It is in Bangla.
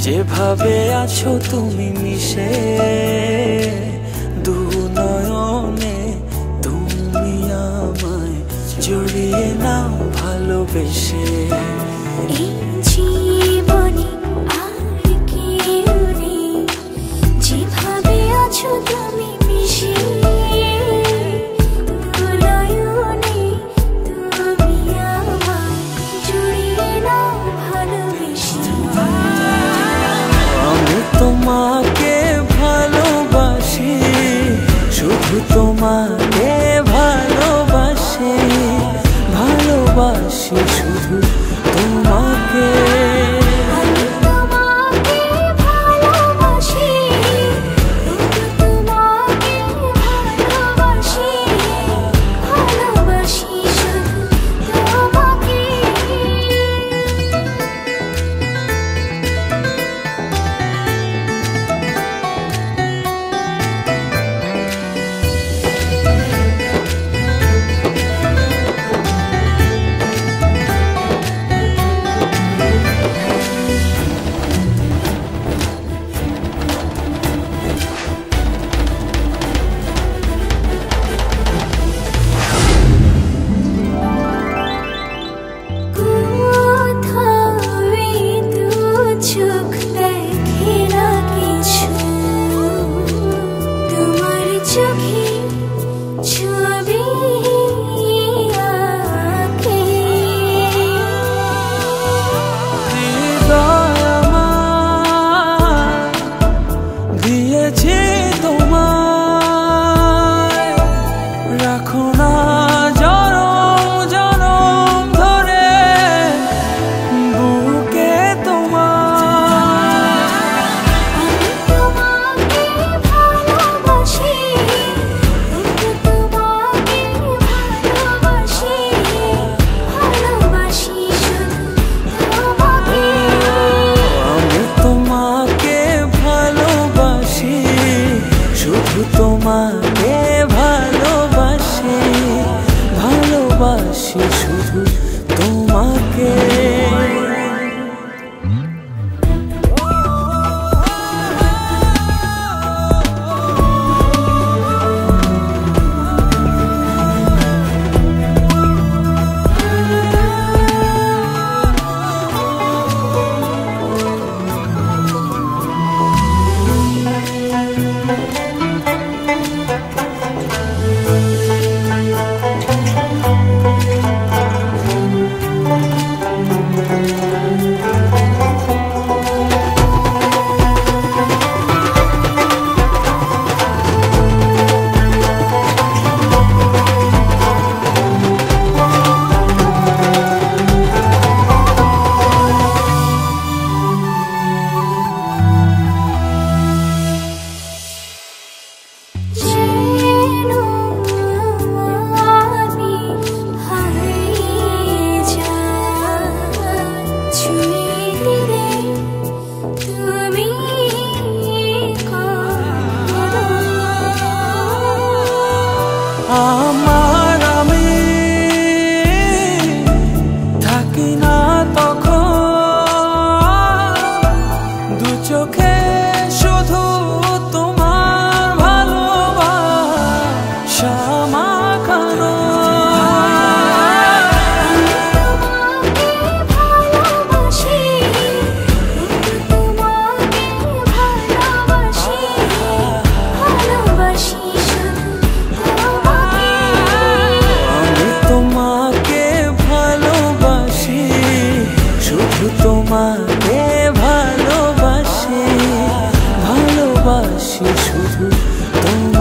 যেভাবে আছো তুমি মিশে দু নয়নে, তুমি আমায় জড়িয়ে নাও ভালোবেসে। এই জীবনে আর কেউ নেই, যেভাবে আছো তুমি মিশে দু নয়নে, তুমি আমায় জড়িয়ে নাও ভালোবেসে। আমি তোমাকে ভালোবাসি, শুধু তোমাকে ভালোবাসি, ভালোবাসি শুধু তোমাকে। আমি তোমাকে ভালোবাসি, শুধু তোমাকে ভালোবাসি, ভালোবাসি শুধু তোমাকে। চোখ দেখে না কিছু, তোমার চোখে ছবি আঁকে। হৃদয় আমার দিয়েছি তোমায়, রাখো না জনম জনম ধরে বুকে তোমার। আমি তোমাকে ভালোবাসি, শুধু তোমাকে ভালোবাসি, ভালোবাসি শুধু তোমাকে। আমি তোমাকে ভালোবাসি, শুধু তোমাকে ভালোবাসি, ভালোবাসি শুধু তোমাকে। যেন আমি হারিয়ে যাই, ছুঁয়ে দিলে তুমি করো। আমার আমি থাকি না তখন, দু চোখে শুধু তোমার ভালোবাসা মাখানো। তোমাকে ভালোবাসি, শুধু তোমাকে ভালোবাসি, ভালোবাসি শুধু তোমাকে। আমি তোমাকে ভালোবাসি, শুধু তোমাকে ভালোবাসি, ভালোবাসি শুধু তোমাকে।